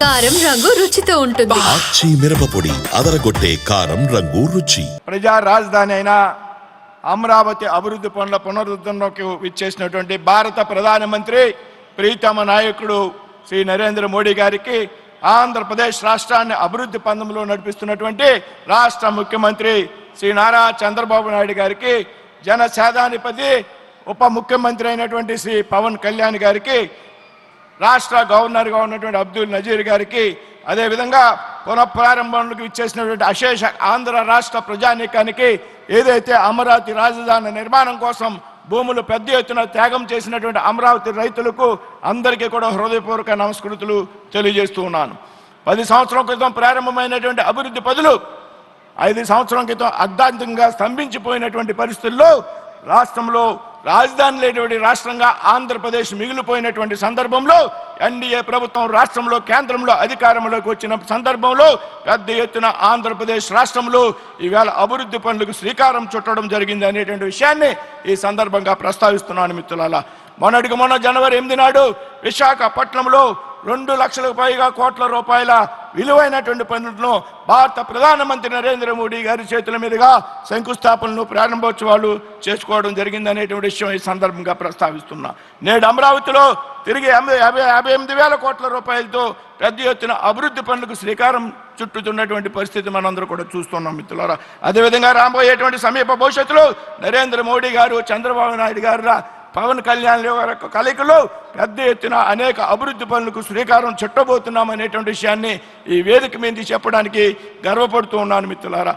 కారం రంగు రుచితో ఉంటుంది. ఆచి మిరపపొడి అదరగొట్టే కారం రంగు రుచి. ప్రజా రాజధాని అయిన అమరావతి అభివృద్ధి పనుల పునరుద్ధరణకు విచ్చేసినటువంటి భారత ప్రధానమంత్రి ప్రీతమ నాయకుడు శ్రీ నరేంద్ర మోడీ గారికి, ఆంధ్రప్రదేశ్ రాష్ట్రాన్ని అభివృద్ధి పందంలో నడిపిస్తున్నటువంటి రాష్ట్ర ముఖ్యమంత్రి శ్రీ నారా చంద్రబాబు నాయుడు గారికి, జనసేనాధిపతి ఉప ముఖ్యమంత్రి అయినటువంటి శ్రీ పవన్ కళ్యాణ్ గారికి, రాష్ట్ర గవర్నర్గా ఉన్నటువంటి అబ్దుల్ నజీర్ గారికి, అదేవిధంగా పునఃప్రారంభంలోకి ఇచ్చేసినటువంటి అశేష ఆంధ్ర రాష్ట్ర ప్రజానీకానికి, ఏదైతే అమరావతి రాజధాని నిర్మాణం కోసం భూములు పెద్ద ఎత్తున త్యాగం చేసినటువంటి అమరావతి రైతులకు అందరికీ కూడా హృదయపూర్వక నమస్కృతులు తెలియజేస్తూ ఉన్నాను. 10 సంవత్సరాల క్రితం ప్రారంభమైనటువంటి అభివృద్ధి పనులు 5 సంవత్సరాల క్రితం అర్ధాంతంగా స్తంభించిపోయినటువంటి పరిస్థితుల్లో రాష్ట్రంలో రాజధాని లేనటువంటి రాష్ట్రంగా ఆంధ్రప్రదేశ్ మిగిలిపోయినటువంటి సందర్భంలో ఎన్డీఏ ప్రభుత్వం రాష్ట్రంలో కేంద్రంలో అధికారంలోకి వచ్చిన సందర్భంలో పెద్ద ఎత్తున ఆంధ్రప్రదేశ్ రాష్ట్రంలో ఈవేళ అభివృద్ధి పనులకు శ్రీకారం చుట్టడం జరిగింది అనేటువంటి విషయాన్ని ఈ సందర్భంగా ప్రస్తావిస్తున్నాను మిత్రులారా. మొన్న జనవరి 8 నాడు విశాఖపట్నంలో 2 లక్షలకు పైగా కోట్ల రూపాయల విలువైనటువంటి పనులను భారత ప్రధానమంత్రి నరేంద్ర మోడీ గారి చేతుల మీదుగా శంకుస్థాపనలు, ప్రారంభోత్సవాలు చేసుకోవడం జరిగింది అనేటువంటి విషయం ఈ సందర్భంగా ప్రస్తావిస్తున్నా. నేడు అమరావతిలో తిరిగి 58,000 కోట్ల రూపాయలతో పెద్ద ఎత్తున అభివృద్ధి పనులకు శ్రీకారం చుట్టుతున్నటువంటి పరిస్థితి మనందరూ కూడా చూస్తున్నాం మిత్రులారా. అదేవిధంగా రాబోయేటువంటి సమీప భవిష్యత్తులో నరేంద్ర మోడీ గారు, చంద్రబాబు నాయుడు గారు, పవన్ కళ్యాణ్ కలయికలో పెద్ద ఎత్తున అనేక అభివృద్ధి పనులకు శ్రీకారం చుట్టబోతున్నాం అనేటువంటి విషయాన్ని ఈ వేదిక మీద చెప్పడానికి గర్వపడుతూ ఉన్నాను మిత్రులారా.